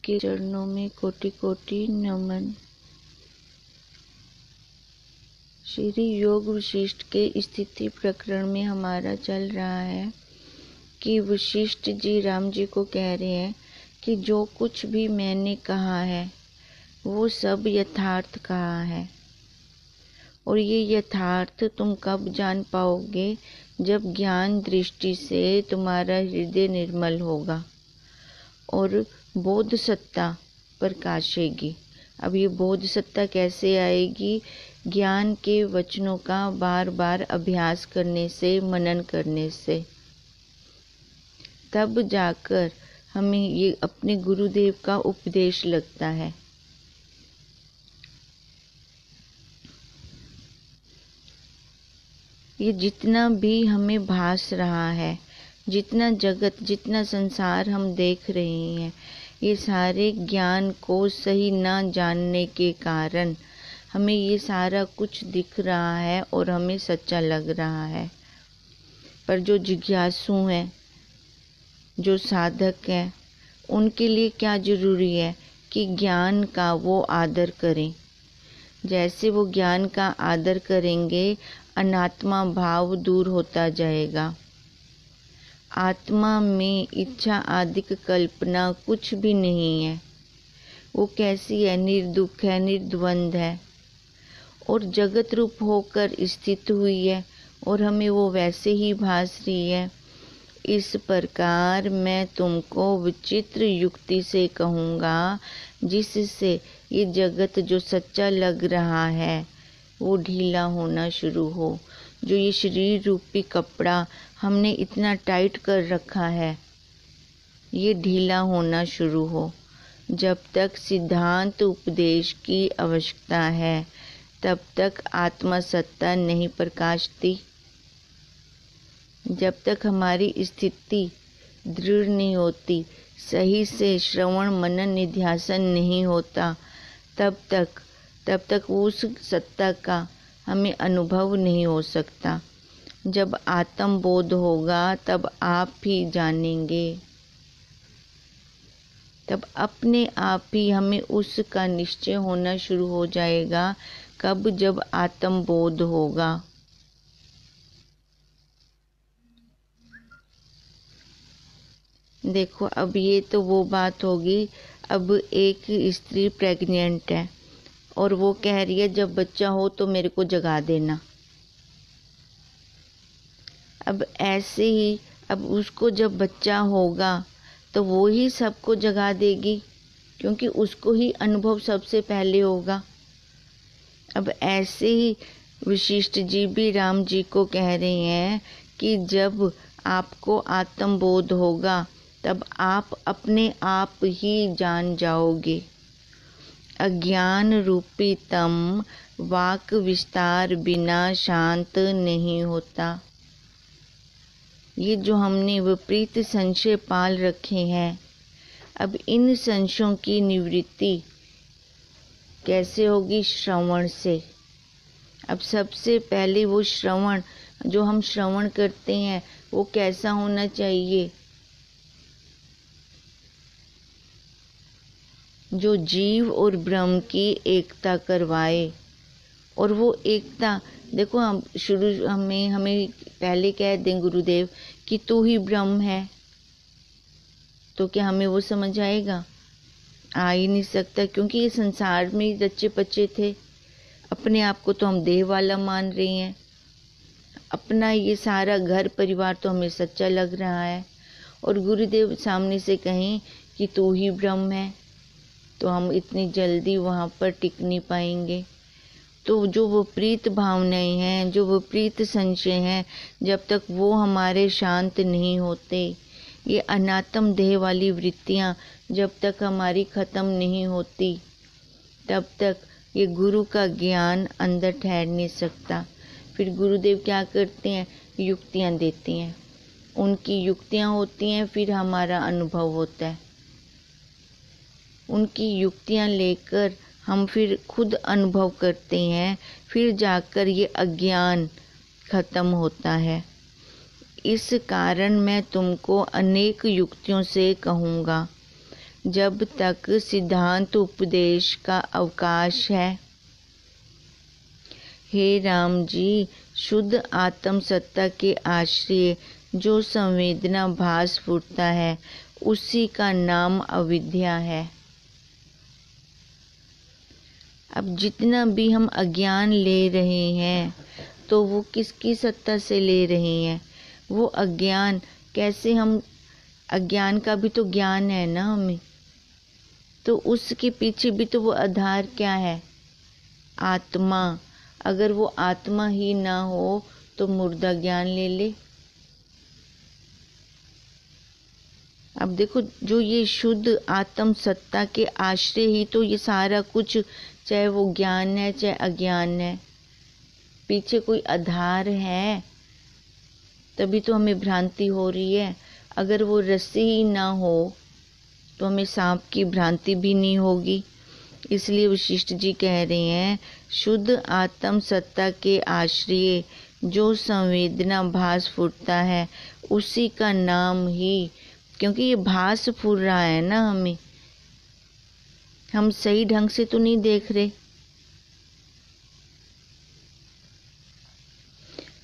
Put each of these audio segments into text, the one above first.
के चरणों में कोटि कोटि नमन। श्री योग वशिष्ठ के स्थिति प्रकरण में हमारा चल रहा है कि वशिष्ठ जी राम जी को कह रहे हैं कि जो कुछ भी मैंने कहा है वो सब यथार्थ कहा है, और ये यथार्थ तुम कब जान पाओगे? जब ज्ञान दृष्टि से तुम्हारा हृदय निर्मल होगा और बोध सत्ता प्रकाशेगी। अब ये बोध सत्ता कैसे आएगी? ज्ञान के वचनों का बार बार अभ्यास करने से, मनन करने से। तब जाकर हमें ये अपने गुरुदेव का उपदेश लगता है। ये जितना भी हमें भास रहा है, जितना जगत, जितना संसार हम देख रहे हैं, ये सारे ज्ञान को सही ना जानने के कारण हमें ये सारा कुछ दिख रहा है और हमें सच्चा लग रहा है। पर जो जिज्ञासु हैं, जो साधक हैं, उनके लिए क्या जरूरी है कि ज्ञान का वो आदर करें। जैसे वो ज्ञान का आदर करेंगे, अनात्मा भाव दूर होता जाएगा। आत्मा में इच्छा आदिक कल्पना कुछ भी नहीं है। वो कैसी है? निर्दुख है, निर्द्वंद है और जगत रूप होकर स्थित हुई है और हमें वो वैसे ही भास रही है। इस प्रकार मैं तुमको विचित्र युक्ति से कहूँगा, जिससे ये जगत जो सच्चा लग रहा है वो ढीला होना शुरू हो। जो ये शरीर रूपी कपड़ा हमने इतना टाइट कर रखा है, ये ढीला होना शुरू हो। जब तक सिद्धांत उपदेश की आवश्यकता है, तब तक आत्मा सत्ता नहीं प्रकाशती। जब तक हमारी स्थिति दृढ़ नहीं होती, सही से श्रवण मनन निध्यासन नहीं होता, तब तक उस सत्ता का हमें अनुभव नहीं हो सकता। जब आत्म बोध होगा तब आप ही जानेंगे, तब अपने आप ही हमें उसका निश्चय होना शुरू हो जाएगा। कब? जब आत्म बोध होगा। देखो, अब ये तो वो बात होगी। अब एक स्त्री प्रेग्नेंट है और वो कह रही है जब बच्चा हो तो मेरे को जगा देना। अब ऐसे ही, अब उसको जब बच्चा होगा तो वो ही सबको जगा देगी, क्योंकि उसको ही अनुभव सबसे पहले होगा। अब ऐसे ही वशिष्ठ जी भी राम जी को कह रहे हैं कि जब आपको आत्मबोध होगा तब आप अपने आप ही जान जाओगे। अज्ञान रूपी तम वाक विस्तार बिना शांत नहीं होता। ये जो हमने विपरीत संशय पाल रखे हैं, अब इन संशयों की निवृत्ति कैसे होगी? श्रवण से। अब सबसे पहले वो श्रवण, जो हम श्रवण करते हैं, वो कैसा होना चाहिए? जो जीव और ब्रह्म की एकता करवाए। और वो एकता, देखो, हम हमें पहले कह दें गुरुदेव कि तू ही ब्रह्म है, तो क्या हमें वो समझ आएगा? आ ही नहीं सकता, क्योंकि ये संसार में रचे पचे थे। अपने आप को तो हम देह वाला मान रहे हैं, अपना ये सारा घर परिवार तो हमें सच्चा लग रहा है, और गुरुदेव सामने से कहें कि तू ही ब्रह्म है, तो हम इतनी जल्दी वहाँ पर टिक नहीं पाएंगे। तो जो विपरीत भावनाएं हैं, जो विपरीत संशय हैं, जब तक वो हमारे शांत नहीं होते, ये अनात्म देह वाली वृत्तियाँ जब तक हमारी खत्म नहीं होती, तब तक ये गुरु का ज्ञान अंदर ठहर नहीं सकता। फिर गुरुदेव क्या करते हैं? युक्तियाँ देते हैं। उनकी युक्तियाँ होती हैं, फिर हमारा अनुभव होता है। उनकी युक्तियाँ लेकर हम फिर खुद अनुभव करते हैं, फिर जाकर ये अज्ञान खत्म होता है। इस कारण मैं तुमको अनेक युक्तियों से कहूँगा, जब तक सिद्धांत उपदेश का अवकाश है। हे राम जी, शुद्ध आत्म सत्ता के आश्रय जो संवेदना भास फूटता है, उसी का नाम अविद्या है। अब जितना भी हम अज्ञान ले रहे हैं, तो वो किसकी सत्ता से ले रहे हैं? वो अज्ञान कैसे, हम अज्ञान का भी तो ज्ञान है ना हमें, तो उसके पीछे भी तो वो आधार क्या है? आत्मा। अगर वो आत्मा ही ना हो तो मुर्दा ज्ञान ले ले। अब देखो, जो ये शुद्ध आत्म सत्ता के आश्रय ही तो ये सारा कुछ, चाहे वो ज्ञान है चाहे अज्ञान है, पीछे कोई आधार है, तभी तो हमें भ्रांति हो रही है। अगर वो रस्सी ही ना हो तो हमें सांप की भ्रांति भी नहीं होगी। इसलिए वशिष्ठ जी कह रहे हैं, शुद्ध आत्म सत्ता के आश्रय जो संवेदना भास फूटता है, उसी का नाम ही, क्योंकि ये भास फूट रहा है ना हमें, हम सही ढंग से तो नहीं देख रहे।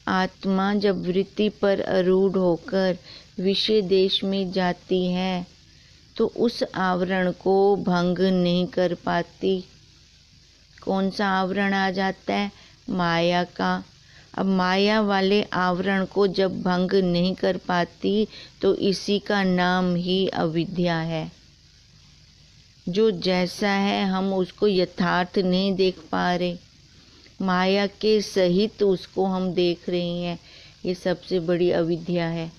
आत्मा जब वृत्ति पर आरूढ़ होकर विषय देश में जाती है, तो उस आवरण को भंग नहीं कर पाती। कौन सा आवरण आ जाता है? माया का। अब माया वाले आवरण को जब भंग नहीं कर पाती, तो इसी का नाम ही अविद्या है। जो जैसा है हम उसको यथार्थ नहीं देख पा रहे, माया के सहित उसको हम देख रहे हैं, ये सबसे बड़ी अविद्या है।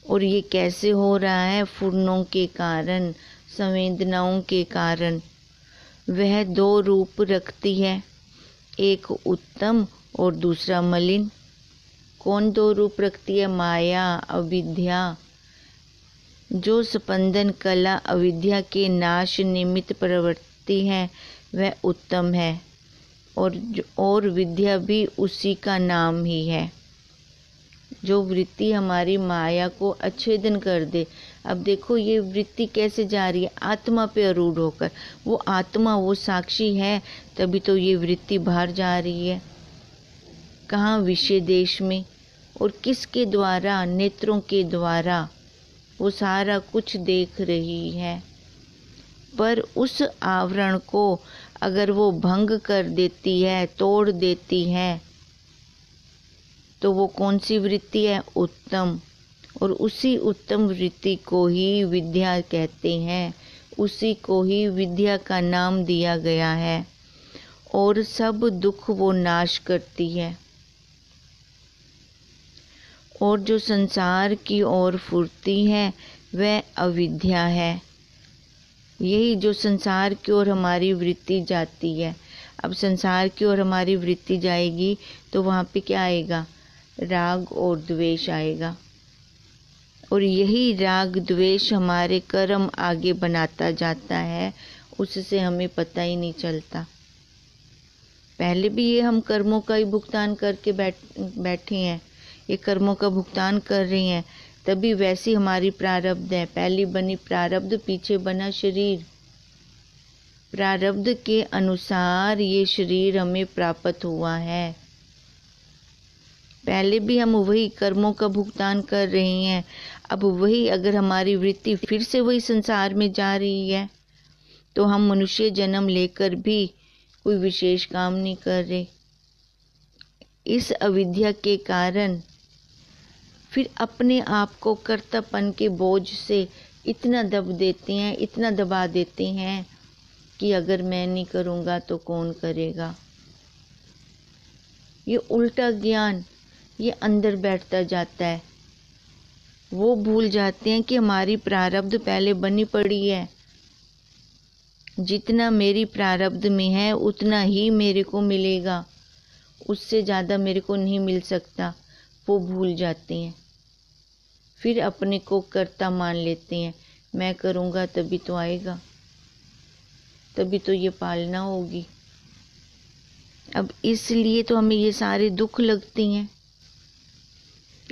और ये कैसे हो रहा है? फुर्नों के कारण, संवेदनाओं के कारण। वह दो रूप रखती है, एक उत्तम और दूसरा मलिन। कौन दो रूप रखती है? माया, अविद्या। जो स्पंदन कला अविद्या के नाश निमित्त प्रवृत्ति है, वह उत्तम है, और विद्या भी उसी का नाम ही है। जो वृत्ति हमारी माया को अच्छेदन कर दे। अब देखो, ये वृत्ति कैसे जा रही है? आत्मा पे आरूढ़ होकर। वो आत्मा, वो साक्षी है, तभी तो ये वृत्ति बाहर जा रही है। कहाँ? विषय देश में। और किसके द्वारा? नेत्रों के द्वारा वो सारा कुछ देख रही है। पर उस आवरण को अगर वो भंग कर देती है, तोड़ देती है, तो वो कौन सी वृत्ति है? उत्तम। और उसी उत्तम वृत्ति को ही विद्या कहते हैं, उसी को ही विद्या का नाम दिया गया है। और सब दुख वो नाश करती है। और जो संसार की ओर फुरती है, वह अविद्या है। यही जो संसार की ओर हमारी वृत्ति जाती है। अब संसार की ओर हमारी वृत्ति जाएगी तो वहाँ पे क्या आएगा? राग और द्वेष आएगा। और यही राग द्वेष हमारे कर्म आगे बनाता जाता है, उससे हमें पता ही नहीं चलता। पहले भी ये हम कर्मों का ही भुगतान करके बैठे हैं, ये कर्मों का भुगतान कर रही हैं, तभी वैसी हमारी प्रारब्ध है। पहली बनी प्रारब्ध, पीछे बना शरीर। प्रारब्ध के अनुसार ये शरीर हमें प्राप्त हुआ है। पहले भी हम वही कर्मों का भुगतान कर रहे हैं। अब वही अगर हमारी वृत्ति फिर से वही संसार में जा रही है, तो हम मनुष्य जन्म लेकर भी कोई विशेष काम नहीं कर रहे। इस अविद्या के कारण फिर अपने आप को कर्तापन के बोझ से इतना दब देते हैं, इतना दबा देते हैं कि अगर मैं नहीं करूँगा तो कौन करेगा। ये उल्टा ज्ञान ये अंदर बैठता जाता है। वो भूल जाते हैं कि हमारी प्रारब्ध पहले बनी पड़ी है, जितना मेरी प्रारब्ध में है उतना ही मेरे को मिलेगा, उससे ज़्यादा मेरे को नहीं मिल सकता। वो भूल जाते हैं, फिर अपने को कर्ता मान लेते हैं। मैं करूँगा तभी तो आएगा, तभी तो ये पालना होगी। अब इसलिए तो हमें ये सारे दुख लगते हैं।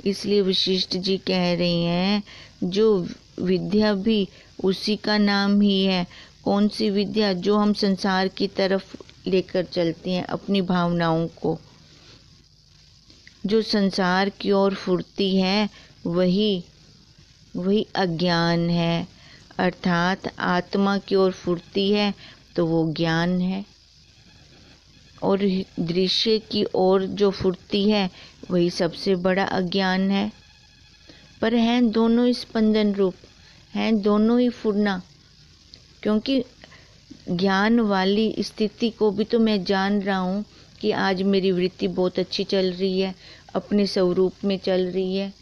इसलिए वशिष्ठ जी कह रहे हैं, जो विद्या भी उसी का नाम ही है। कौन सी विद्या? जो हम संसार की तरफ लेकर चलते हैं अपनी भावनाओं को। जो संसार की ओर फुर्ती है वही अज्ञान है, अर्थात आत्मा की ओर फुर्ती है तो वो ज्ञान है। और दृश्य की ओर जो फुर्ती है वही सबसे बड़ा अज्ञान है। पर हैं दोनों स्पंदन रूप, हैं दोनों ही फुरना। क्योंकि ज्ञान वाली स्थिति को भी तो मैं जान रहा हूँ कि आज मेरी वृत्ति बहुत अच्छी चल रही है, अपने स्वरूप में चल रही है,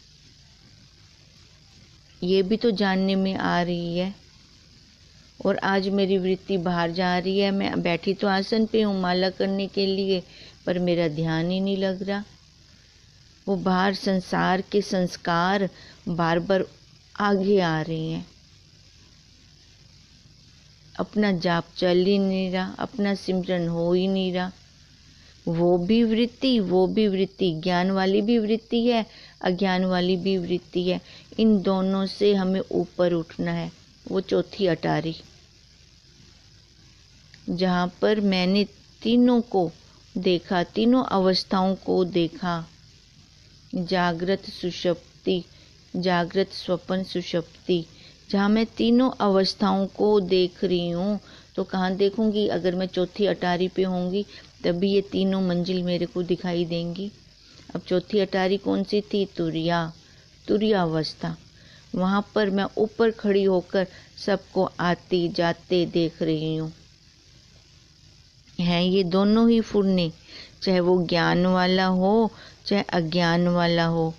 ये भी तो जानने में आ रही है। और आज मेरी वृत्ति बाहर जा रही है, मैं बैठी तो आसन पे हूँ माला करने के लिए, पर मेरा ध्यान ही नहीं लग रहा। वो बाहर संसार के संस्कार बार बार आगे आ रहे हैं, अपना जाप चल ही नहीं रहा, अपना सिमरन हो ही नहीं रहा। वो भी वृत्ति, ज्ञान वाली भी वृत्ति है, अज्ञान वाली भी वृत्ति है। इन दोनों से हमें ऊपर उठना है। वो चौथी अटारी, जहाँ पर मैंने तीनों को देखा, तीनों अवस्थाओं को देखा, जागृत सुषुप्ति, जागृत स्वप्न सुषुप्ति। जहाँ मैं तीनों अवस्थाओं को देख रही हूँ, तो कहाँ देखूंगी? अगर मैं चौथी अटारी पे होंगी तभी ये तीनों मंजिल मेरे को दिखाई देंगी। अब चौथी अटारी कौन सी थी? तुर्यावस्था। वहाँ पर मैं ऊपर खड़ी होकर सबको आते जाते देख रही हूँ। हैं ये दोनों ही फुरने, चाहे वो ज्ञान वाला हो चाहे अज्ञान वाला हो।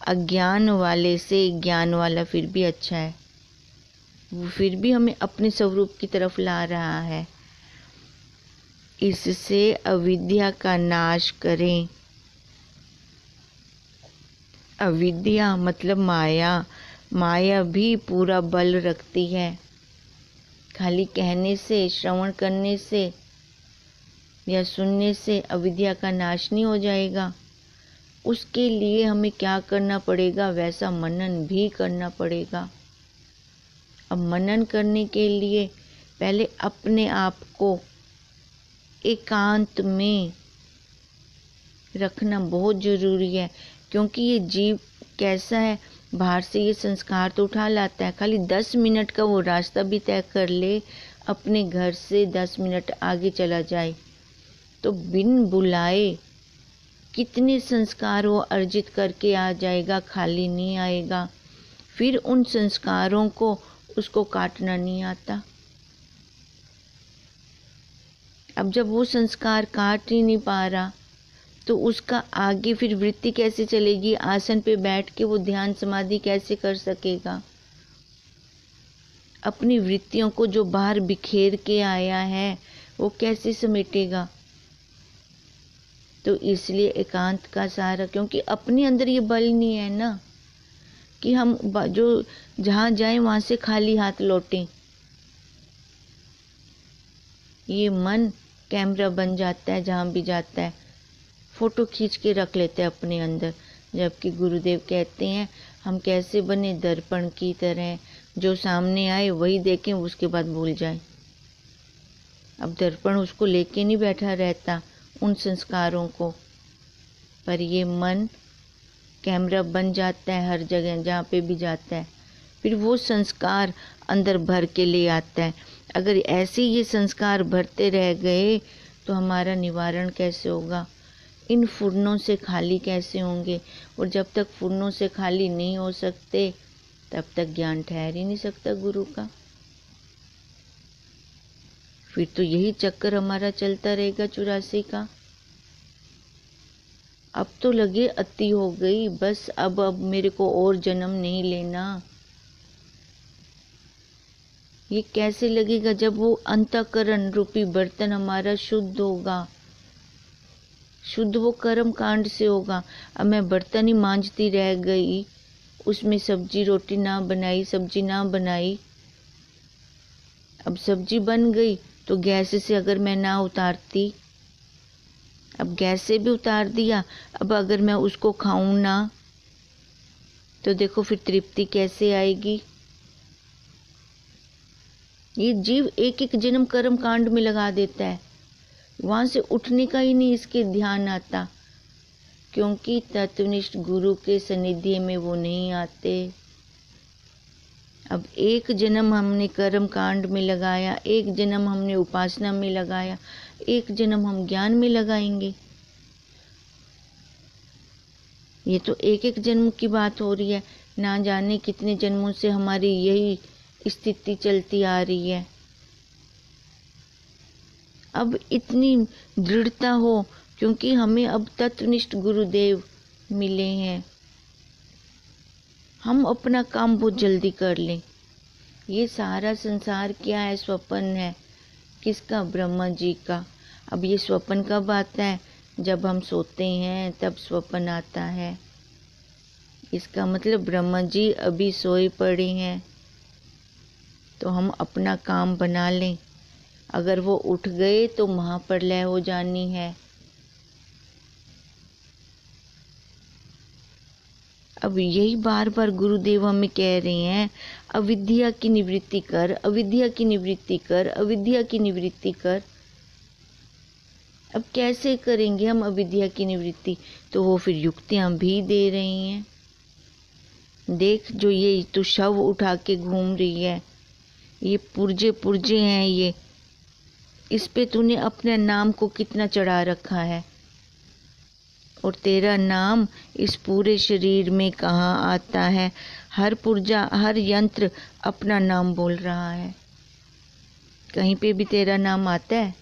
अज्ञान वाले से ज्ञान वाला फिर भी अच्छा है, वो फिर भी हमें अपने स्वरूप की तरफ ला रहा है। इससे अविद्या का नाश करें। अविद्या मतलब माया। माया भी पूरा बल रखती है। खाली कहने से, श्रवण करने से या सुनने से अविद्या का नाश नहीं हो जाएगा। उसके लिए हमें क्या करना पड़ेगा? वैसा मनन भी करना पड़ेगा। अब मनन करने के लिए पहले अपने आप को एकांत में रखना बहुत जरूरी है। क्योंकि ये जीव कैसा है, बाहर से ये संस्कार तो उठा लाता है। खाली 10 मिनट का वो रास्ता भी तय कर ले, अपने घर से 10 मिनट आगे चला जाए, तो बिन बुलाए कितने संस्कार वो अर्जित करके आ जाएगा, खाली नहीं आएगा। फिर उन संस्कारों को उसको काटना नहीं आता। अब जब वो संस्कार काट ही नहीं पा रहा, तो उसका आगे फिर वृत्ति कैसे चलेगी? आसन पे बैठ के वो ध्यान समाधि कैसे कर सकेगा? अपनी वृत्तियों को जो बाहर बिखेर के आया है वो कैसे समेटेगा? तो इसलिए एकांत का सहारा, क्योंकि अपने अंदर ये बल नहीं है ना कि हम जो जहाँ जाए वहां से खाली हाथ लौटें। ये मन कैमरा बन जाता है, जहाँ भी जाता है फोटो खींच के रख लेते हैं अपने अंदर। जबकि गुरुदेव कहते हैं हम कैसे बने? दर्पण की तरह, जो सामने आए वही देखें, उसके बाद भूल जाए। अब दर्पण उसको लेके नहीं बैठा रहता, उन संस्कारों को, पर ये मन कैमरा बन जाता है हर जगह, जहाँ पे भी जाता है। फिर वो संस्कार अंदर भर के ले आता है। अगर ऐसे ये संस्कार भरते रह गए तो हमारा निवारण कैसे होगा? इन फुरनों से खाली कैसे होंगे? और जब तक फुरनों से खाली नहीं हो सकते तब तक ज्ञान ठहर ही नहीं सकता गुरु का। फिर तो यही चक्कर हमारा चलता रहेगा 84 का। अब तो लगे अति हो गई, बस अब मेरे को और जन्म नहीं लेना। ये कैसे लगेगा? जब वो अंतःकरण रूपी बर्तन हमारा शुद्ध होगा, शुद्ध वो कर्म कांड से होगा। अब मैं बर्तन ही मांजती रह गई, उसमें सब्जी रोटी ना बनाई, सब्जी ना बनाई। अब सब्जी बन गई तो गैस से अगर मैं ना उतारती, अब गैस से भी उतार दिया, अब अगर मैं उसको खाऊं ना, तो देखो फिर तृप्ति कैसे आएगी? ये जीव एक एक जन्म कर्म कांड में लगा देता है, वहां से उठने का ही नहीं इसके ध्यान आता, क्योंकि तत्वनिष्ठ गुरु के सानिध्य में वो नहीं आते। अब एक जन्म हमने कर्म कांड में लगाया, एक जन्म हमने उपासना में लगाया, एक जन्म हम ज्ञान में लगाएंगे। ये तो एक एक जन्म की बात हो रही है, ना जाने कितने जन्मों से हमारी यही स्थिति चलती आ रही है। अब इतनी दृढ़ता हो, क्योंकि हमें अब तत्वनिष्ठ गुरुदेव मिले हैं, हम अपना काम बहुत जल्दी कर लें। ये सारा संसार क्या है? स्वप्न है। किसका? ब्रह्मा जी का। अब ये स्वप्न कब आता है? जब हम सोते हैं तब स्वप्न आता है। इसका मतलब ब्रह्मा जी अभी सोए पड़े हैं, तो हम अपना काम बना लें। अगर वो उठ गए तो महाप्रलय हो जानी है। अब यही बार बार गुरुदेव हमें कह रहे हैं, अविद्या की निवृत्ति कर, अविद्या की निवृत्ति कर, अविद्या की निवृत्ति कर। अब कैसे करेंगे हम अविद्या की निवृत्ति? तो वो फिर युक्तियां भी दे रही हैं। देख, जो ये तू शव उठा के घूम रही है, ये पुर्जे पुर्जे हैं, ये इस पे तूने अपने नाम को कितना चढ़ा रखा है, और तेरा नाम इस पूरे शरीर में कहाँ आता है? हर पुर्जा, हर यंत्र अपना नाम बोल रहा है। कहीं पे भी तेरा नाम आता है?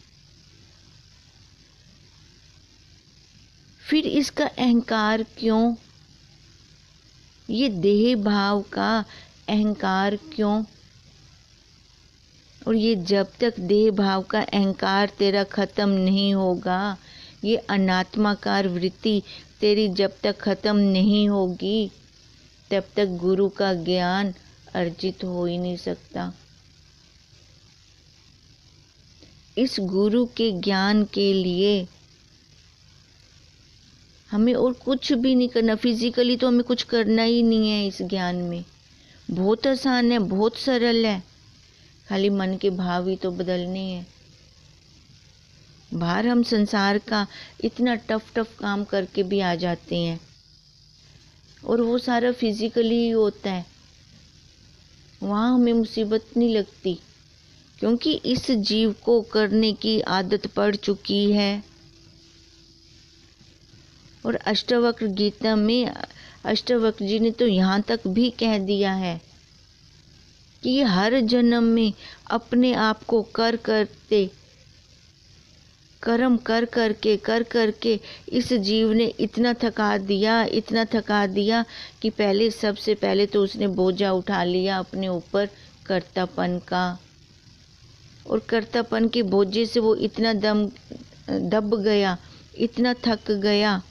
फिर इसका अहंकार क्यों? ये देह भाव का अहंकार क्यों? और ये जब तक देह भाव का अहंकार तेरा खत्म नहीं होगा, ये अनात्माकार वृत्ति तेरी जब तक खत्म नहीं होगी, तब तक गुरु का ज्ञान अर्जित हो ही नहीं सकता। इस गुरु के ज्ञान के लिए हमें और कुछ भी नहीं करना। फिजिकली तो हमें कुछ करना ही नहीं है। इस ज्ञान में बहुत आसान है, बहुत सरल है। खाली मन के भाव ही तो बदलने हैं। बाहर हम संसार का इतना टफ काम करके भी आ जाते हैं, और वो सारा फिजिकली ही होता है। वहाँ हमें मुसीबत नहीं लगती, क्योंकि इस जीव को करने की आदत पड़ चुकी है। और अष्टवक्र गीता में अष्टवक्र जी ने तो यहाँ तक भी कह दिया है कि हर जन्म में अपने आप को कर्म कर करके इस जीव ने इतना थका दिया कि सबसे पहले तो उसने बोझा उठा लिया अपने ऊपर कर्तापन का, और कर्तापन के बोझे से वो इतना दब गया, इतना थक गया।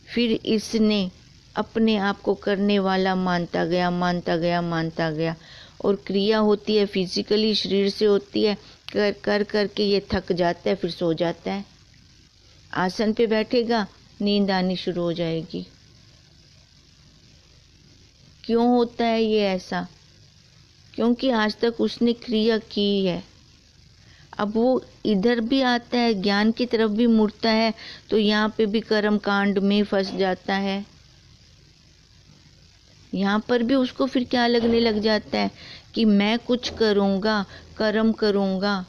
फिर इसने अपने आप को करने वाला मानता गया, और क्रिया होती है फिजिकली, शरीर से होती है। कर करके ये थक जाता है, फिर सो जाता है। आसन पे बैठेगा, नींद आनी शुरू हो जाएगी। क्यों होता है ये ऐसा? क्योंकि आज तक उसने क्रिया की है। अब वो इधर भी आता है, ज्ञान की तरफ भी मुड़ता है, तो यहाँ पे भी कर्म कांड में फंस जाता है। यहाँ पर भी उसको फिर क्या लगने लग जाता है कि मैं कुछ करूँगा, कर्म करूँगा,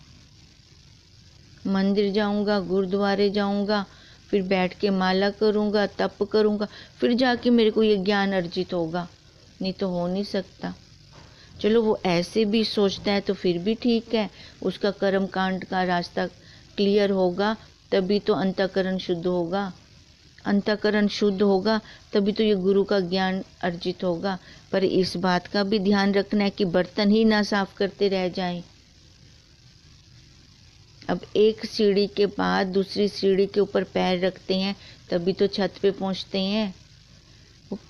मंदिर जाऊँगा, गुरुद्वारे जाऊँगा, फिर बैठ के माला करूँगा, तप करूँगा, फिर जाके मेरे को ये ज्ञान अर्जित होगा। नहीं तो हो नहीं सकता। चलो, वो ऐसे भी सोचता है तो फिर भी ठीक है, उसका कर्म कांड का रास्ता क्लियर होगा, तभी तो अंतःकरण शुद्ध होगा। अंतःकरण शुद्ध होगा तभी तो ये गुरु का ज्ञान अर्जित होगा। पर इस बात का भी ध्यान रखना है कि बर्तन ही ना साफ करते रह जाएं। अब एक सीढ़ी के बाद दूसरी सीढ़ी के ऊपर पैर रखते हैं, तभी तो छत पे पहुंचते हैं।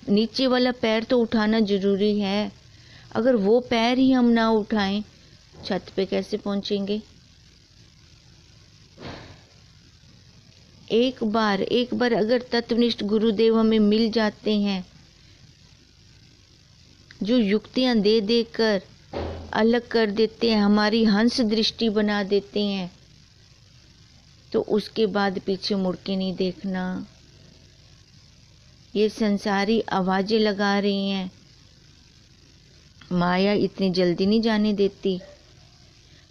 नीचे वाला पैर तो उठाना जरूरी है। अगर वो पैर ही हम ना उठाएं, छत पे कैसे पहुंचेंगे? एक बार अगर तत्वनिष्ठ गुरुदेव हमें मिल जाते हैं, जो युक्तियां दे कर अलग कर देते हैं, हमारी हंस दृष्टि बना देते हैं, तो उसके बाद पीछे मुड़ के नहीं देखना। ये संसारी आवाजें लगा रही हैं, माया इतनी जल्दी नहीं जाने देती,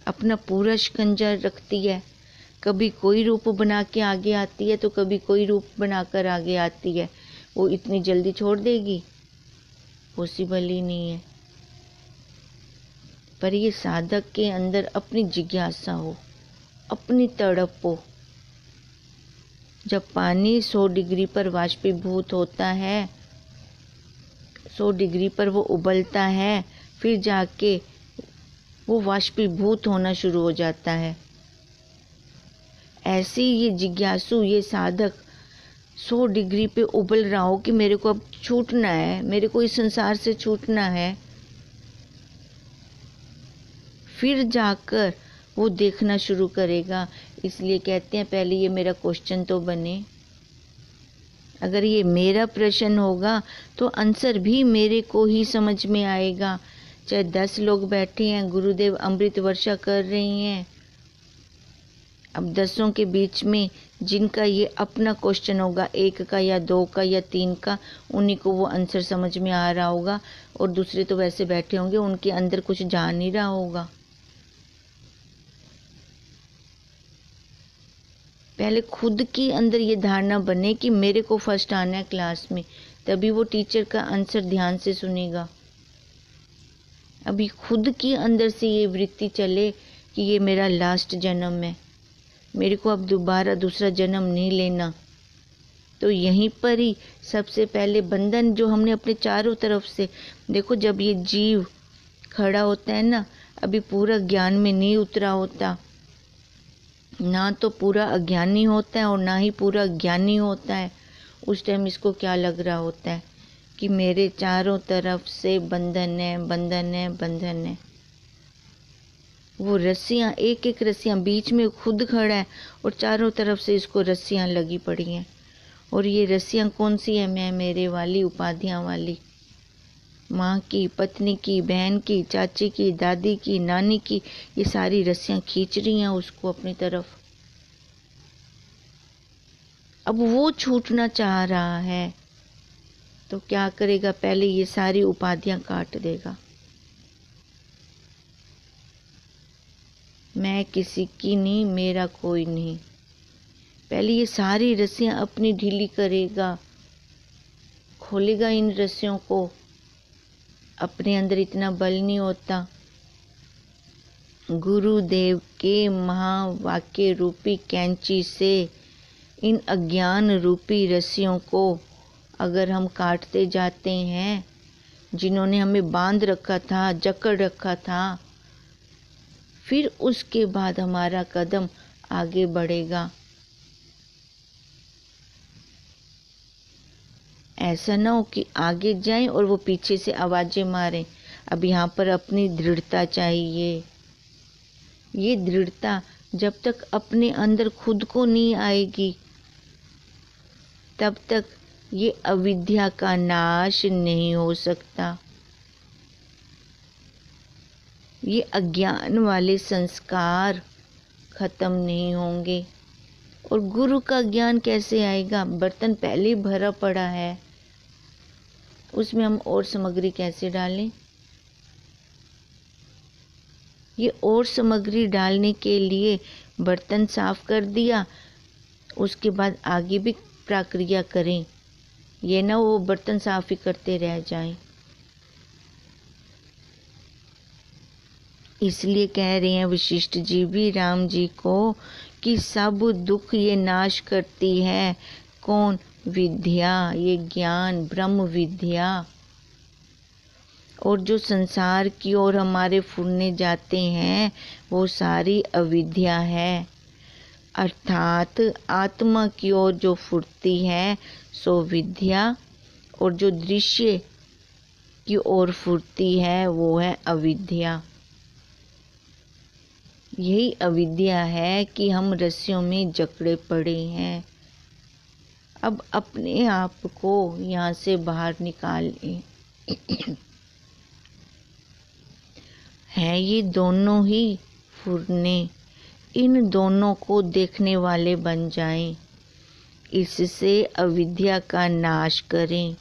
अपना पूरा शिकंजा रखती है। कभी कोई रूप बना के आगे आती है तो कभी कोई रूप बनाकर आगे आती है। वो इतनी जल्दी छोड़ देगी? पॉसिबल ही नहीं है। पर ये साधक के अंदर अपनी जिज्ञासा हो, अपनी तड़प हो। जब पानी 100 डिग्री पर वाष्पीभूत होता है, 100 डिग्री पर वो उबलता है, फिर जाके वो वाष्पीभूत होना शुरू हो जाता है। ऐसे ये जिज्ञासु, ये साधक 100 डिग्री पे उबल रहा हो कि मेरे को अब छूटना है, मेरे को इस संसार से छूटना है, फिर जाकर वो देखना शुरू करेगा। इसलिए कहते हैं पहले ये मेरा क्वेश्चन तो बने। अगर ये मेरा प्रश्न होगा तो आंसर भी मेरे को ही समझ में आएगा। चाहे 10 लोग बैठे हैं, गुरुदेव अमृत वर्षा कर रही हैं, अब 10 के बीच में जिनका ये अपना क्वेश्चन होगा, 1 का या 2 का या 3 का, उन्हीं को वो आंसर समझ में आ रहा होगा, और दूसरे तो वैसे बैठे होंगे, उनके अंदर कुछ जा नहीं रहा होगा। पहले खुद के अंदर ये धारणा बने कि मेरे को फर्स्ट आना है क्लास में, तभी वो टीचर का आंसर ध्यान से सुनेगा। अभी खुद के अंदर से ये वृत्ति चले कि ये मेरा लास्ट जन्म है, मेरे को अब दोबारा दूसरा जन्म नहीं लेना। तो यहीं पर ही सबसे पहले बंधन जो हमने अपने चारों तरफ से, देखो जब ये जीव खड़ा होता है ना, अभी पूरा ज्ञान में नहीं उतरा होता, ना तो पूरा अज्ञानी होता है और ना ही पूरा ज्ञानी होता है। उस टाइम इसको क्या लग रहा होता है कि मेरे चारों तरफ से बंधन है, बंधन है, बंधन है। वो रस्सियाँ, एक एक रस्सियाँ, बीच में खुद खड़ा है और चारों तरफ से इसको रस्सियाँ लगी पड़ी हैं। और ये रस्सियाँ कौन सी है? मैं मेरे वाली, उपाधियाँ वाली, माँ की, पत्नी की, बहन की, चाची की, दादी की, नानी की, ये सारी रस्सियाँ खींच रही हैं उसको अपनी तरफ। अब वो छूटना चाह रहा है तो क्या करेगा? पहले ये सारी उपाधियाँ काट देगा। मैं किसी की नहीं, मेरा कोई नहीं। पहले ये सारी रस्सियाँ अपनी ढीली करेगा, खोलेगा इन रस्सियों को। अपने अंदर इतना बल नहीं होता। गुरुदेव के महावाक्य रूपी कैंची से इन अज्ञान रूपी रस्सियों को अगर हम काटते जाते हैं, जिन्होंने हमें बांध रखा था, जकड़ रखा था, फिर उसके बाद हमारा कदम आगे बढ़ेगा। ऐसा ना हो कि आगे जाएं और वो पीछे से आवाजें मारें। अब यहाँ पर अपनी दृढ़ता चाहिए। ये दृढ़ता जब तक अपने अंदर खुद को नहीं आएगी, तब तक ये अविद्या का नाश नहीं हो सकता। ये अज्ञान वाले संस्कार खत्म नहीं होंगे। और गुरु का ज्ञान कैसे आएगा? बर्तन पहले भरा पड़ा है, उसमें हम और सामग्री कैसे डालें? ये और सामग्री डालने के लिए बर्तन साफ कर दिया, उसके बाद आगे भी प्रक्रिया करें। ये ना वो बर्तन साफ ही करते रह जाएं। इसलिए कह रहे हैं वशिष्ठ जी भी राम जी को कि सब दुख ये नाश करती है। कौन? विद्या, ये ज्ञान, ब्रह्म विद्या। और जो संसार की ओर हमारे फुरने जाते हैं वो सारी अविद्या है। अर्थात आत्मा की ओर जो फुरती है सो विद्या, और जो दृश्य की ओर फुरती है वो है अविद्या। यही अविद्या है कि हम रस्सियों में जकड़े पड़े हैं। अब अपने आप को यहाँ से बाहर निकालें। हैं ये दोनों ही फुरने, इन दोनों को देखने वाले बन जाएं, इससे अविद्या का नाश करें।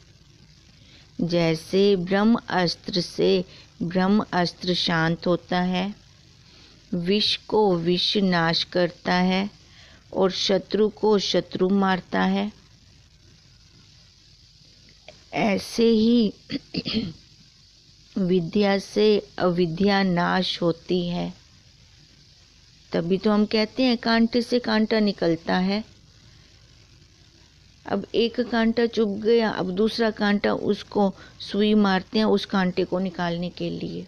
जैसे ब्रह्म अस्त्र से ब्रह्म अस्त्र शांत होता है, विष को विष नाश करता है और शत्रु को शत्रु मारता है, ऐसे ही विद्या से अविद्या नाश होती है। तभी तो हम कहते हैं कांटे से कांटा निकलता है। अब एक कांटा चुभ गया, अब दूसरा कांटा उसको सुई मारते हैं उस कांटे को निकालने के लिए।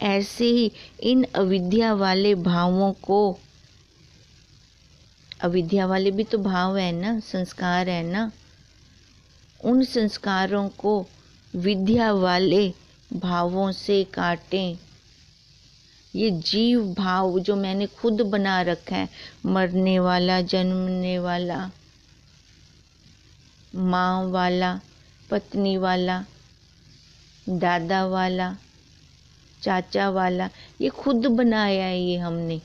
ऐसे ही इन अविद्या वाले भावों को, अविद्या वाले भी तो भाव है ना, संस्कार है ना, उन संस्कारों को विद्या वाले भावों से काटें। ये जीव भाव जो मैंने खुद बना रखा है, मरने वाला, जन्मने वाला, माँ वाला, पत्नी वाला, दादा वाला, चाचा वाला, ये खुद बनाया है ये हमने।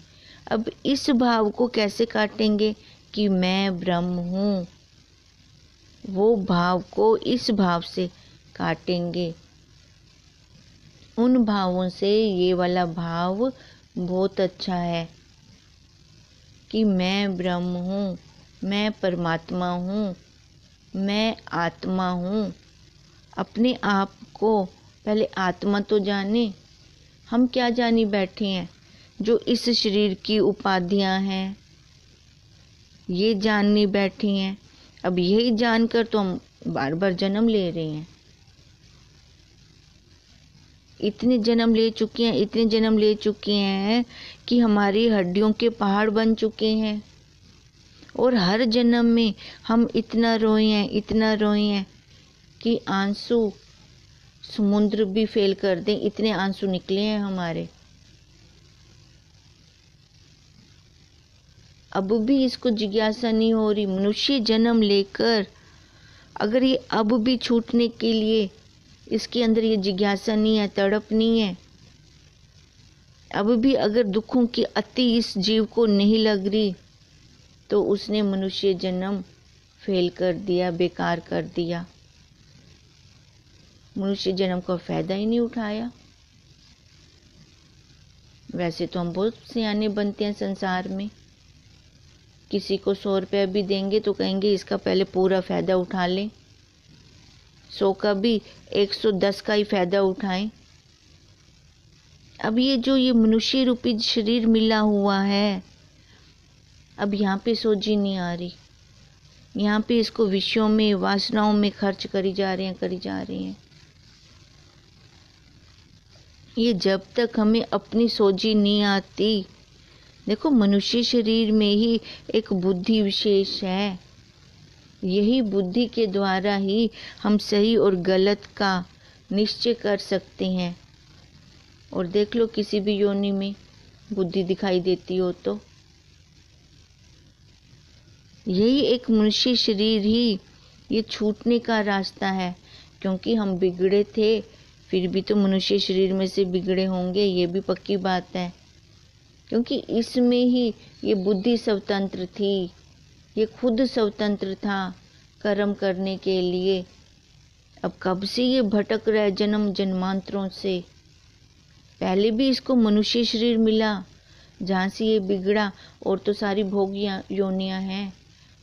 अब इस भाव को कैसे काटेंगे कि मैं ब्रह्म हूँ, वो भाव को इस भाव से काटेंगे। उन भावों से ये वाला भाव बहुत अच्छा है कि मैं ब्रह्म हूँ, मैं परमात्मा हूँ, मैं आत्मा हूँ। अपने आप को पहले आत्मा तो जाने। हम क्या जानी बैठे हैं, जो इस शरीर की उपाधियां हैं ये जाननी बैठी हैं। अब यही जानकर तो हम बार बार जन्म ले रहे हैं। इतने जन्म ले चुके हैं, इतने जन्म ले चुके हैं कि हमारी हड्डियों के पहाड़ बन चुके हैं। और हर जन्म में हम इतना रोए हैं, इतना रोए हैं कि आंसू समुद्र भी फेल कर दें, इतने आंसू निकले हैं हमारे। अब भी इसको जिज्ञासा नहीं हो रही। मनुष्य जन्म लेकर अगर ये अब भी छूटने के लिए इसके अंदर ये जिज्ञासा नहीं है, तड़प नहीं है, अब भी अगर दुखों की अति इस जीव को नहीं लग रही, तो उसने मनुष्य जन्म फेल कर दिया, बेकार कर दिया। मनुष्य जन्म का फायदा ही नहीं उठाया। वैसे तो हम बहुत सियाने बनते हैं संसार में। किसी को 100 रुपया भी देंगे तो कहेंगे इसका पहले पूरा फायदा उठा लें, 100 का भी 110 का ही फायदा उठाएं। अब ये जो ये मनुष्य रूपी शरीर मिला हुआ है, अब यहाँ पे सोची नहीं आ रही। यहाँ पे इसको विषयों में, वासनाओं में खर्च करी जा रहे हैं। ये जब तक हमें अपनी सोची नहीं आती, देखो मनुष्य शरीर में ही एक बुद्धि विशेष है। यही बुद्धि के द्वारा ही हम सही और गलत का निश्चय कर सकते हैं। और देख लो किसी भी योनि में बुद्धि दिखाई देती हो तो यही एक मनुष्य शरीर ही ये छूटने का रास्ता है। क्योंकि हम बिगड़े थे, फिर भी तो मनुष्य शरीर में से बिगड़े होंगे, ये भी पक्की बात है। क्योंकि इसमें ही ये बुद्धि स्वतंत्र थी, ये खुद स्वतंत्र था कर्म करने के लिए। अब कब से ये भटक रहा है जन्म जन्मांतरों से। पहले भी इसको मनुष्य शरीर मिला, जहाँ से ये बिगड़ा। और तो सारी भोग योनियाँ हैं,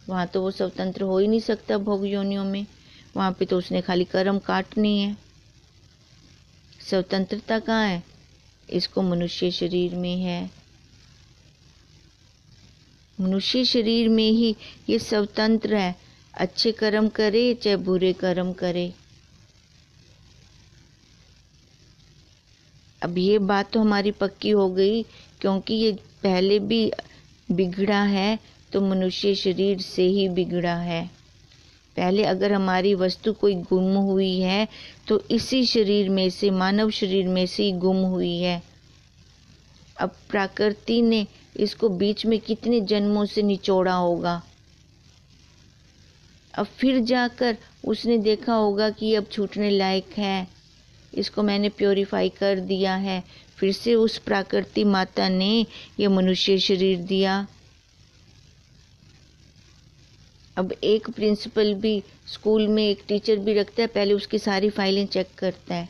वहाँ तो वो स्वतंत्र हो ही नहीं सकता भोग योनियों में। वहाँ पे तो उसने खाली कर्म काटनी है। स्वतंत्रता कहाँ है? इसको मनुष्य शरीर में है। मनुष्य शरीर में ही ये स्वतंत्र है, अच्छे कर्म करे चाहे बुरे कर्म करे। अब ये बात तो हमारी पक्की हो गई, क्योंकि ये पहले भी बिगड़ा है तो मनुष्य शरीर से ही बिगड़ा है। पहले अगर हमारी वस्तु कोई गुम हुई है तो इसी शरीर में से, मानव शरीर में से ही गुम हुई है। अब प्रकृति ने इसको बीच में कितने जन्मों से निचोड़ा होगा। अब फिर जाकर उसने देखा होगा कि अब छूटने लायक है, इसको मैंने प्योरीफाई कर दिया है, फिर से उस प्रकृति माता ने ये मनुष्य शरीर दिया। अब एक प्रिंसिपल भी स्कूल में एक टीचर भी रखता है, पहले उसकी सारी फाइलें चेक करता है।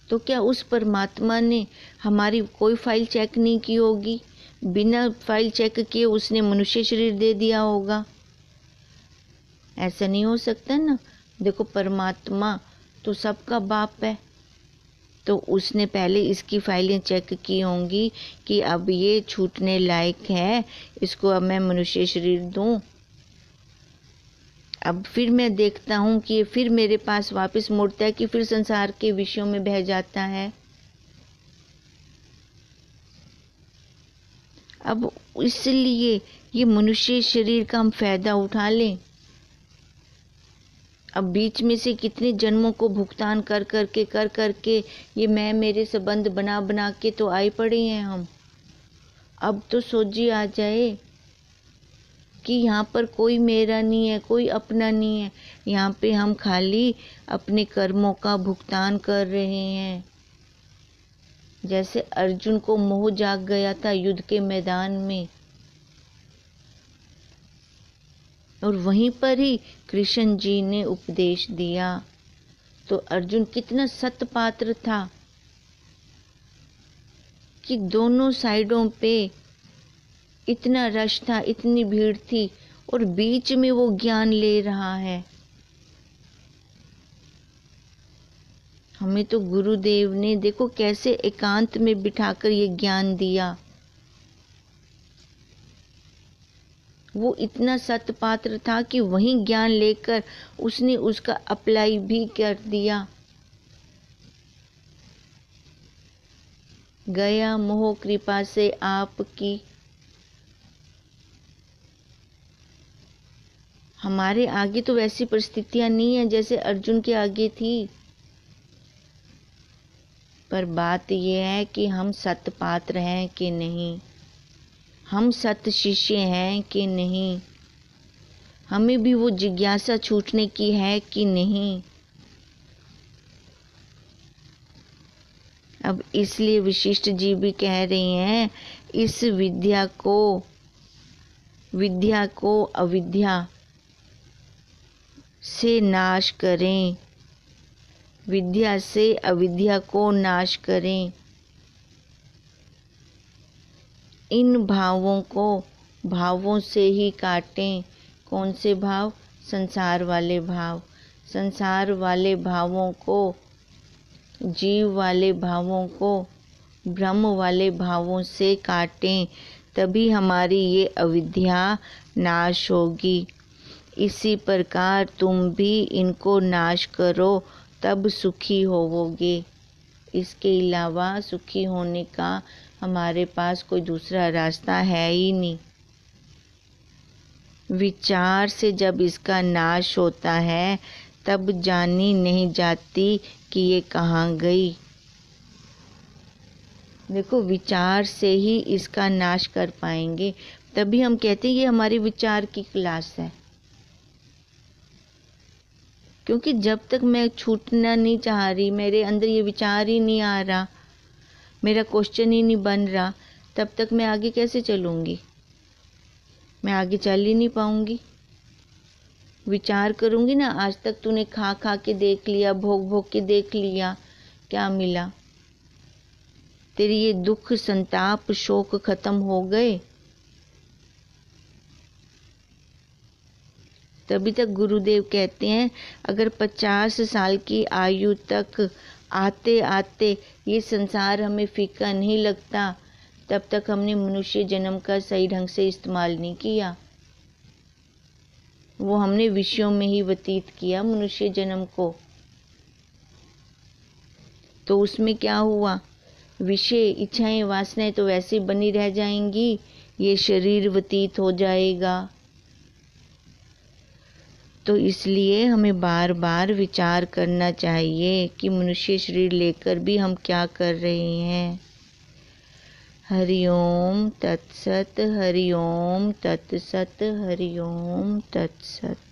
तो क्या उस परमात्मा ने हमारी कोई फाइल चेक नहीं की होगी? बिना फाइल चेक किए उसने मनुष्य शरीर दे दिया होगा? ऐसा नहीं हो सकता ना। देखो, परमात्मा तो सबका बाप है, तो उसने पहले इसकी फाइलें चेक की होंगी कि अब ये छूटने लायक है, इसको अब मैं मनुष्य शरीर दूं। अब फिर मैं देखता हूँ कि ये फिर मेरे पास वापस मुड़ता है कि फिर संसार के विषयों में बह जाता है। अब इसलिए ये मनुष्य शरीर का हम फायदा उठा लें। अब बीच में से कितने जन्मों को भुगतान कर करके ये मैं मेरे संबंध बना बना के तो आए पड़े हैं हम। अब तो सोची आ जाए कि यहाँ पर कोई मेरा नहीं है, कोई अपना नहीं है। यहाँ पे हम खाली अपने कर्मों का भुगतान कर रहे हैं। जैसे अर्जुन को मोह जाग गया था युद्ध के मैदान में, और वहीं पर ही कृष्ण जी ने उपदेश दिया। तो अर्जुन कितना सत्पात्र था कि दोनों साइडों पे इतना रश था, इतनी भीड़ थी, और बीच में वो ज्ञान ले रहा है। हमें तो गुरुदेव ने देखो कैसे एकांत में बिठाकर ये ज्ञान दिया। वो इतना सत्पात्र था कि वही ज्ञान लेकर उसने उसका अप्लाई भी कर दिया। गया मोह कृपा से आपकी। हमारे आगे तो वैसी परिस्थितियां नहीं है जैसे अर्जुन के आगे थी, पर बात यह है कि हम सत्पात्र हैं कि नहीं, हम सत शिष्य हैं कि नहीं, हमें भी वो जिज्ञासा छूटने की है कि नहीं। अब इसलिए वशिष्ठ जी भी कह रहे हैं, इस विद्या को अविद्या से नाश करें, विद्या से अविद्या को नाश करें। इन भावों को भावों से ही काटें। कौन से भाव? संसार वाले भाव। संसार वाले भावों को, जीव वाले भावों को ब्रह्म वाले भावों से काटें, तभी हमारी ये अविद्या नाश होगी। इसी प्रकार तुम भी इनको नाश करो, तब सुखी होवोगे। इसके अलावा सुखी होने का हमारे पास कोई दूसरा रास्ता है ही नहीं। विचार से जब इसका नाश होता है तब जानी नहीं जाती कि ये कहाँ गई। देखो, विचार से ही इसका नाश कर पाएंगे, तभी हम कहते हैं ये हमारी विचार की क्लास है। क्योंकि जब तक मैं छूटना नहीं चाह रही, मेरे अंदर ये विचार ही नहीं आ रहा, मेरा क्वेश्चन ही नहीं बन रहा, तब तक मैं आगे कैसे चलूँगी? मैं आगे चल ही नहीं पाऊँगी। विचार करूँगी ना, आज तक तूने खा खा के देख लिया, भोग भोग के देख लिया, क्या मिला? तेरी ये दुख संताप शोक खत्म हो गए? तभी तक गुरुदेव कहते हैं, अगर 50 साल की आयु तक आते आते ये संसार हमें फीका नहीं लगता, तब तक हमने मनुष्य जन्म का सही ढंग से इस्तेमाल नहीं किया। वो हमने विषयों में ही व्यतीत किया मनुष्य जन्म को। तो उसमें क्या हुआ? विषय इच्छाएं वासनाएं तो वैसे बनी रह जाएंगी, ये शरीर व्यतीत हो जाएगा। तो इसलिए हमें बार बार विचार करना चाहिए कि मनुष्य शरीर लेकर भी हम क्या कर रहे हैं। हरि ओम तत्सत, हरि ओम तत्सत, हरि ओम तत्सत।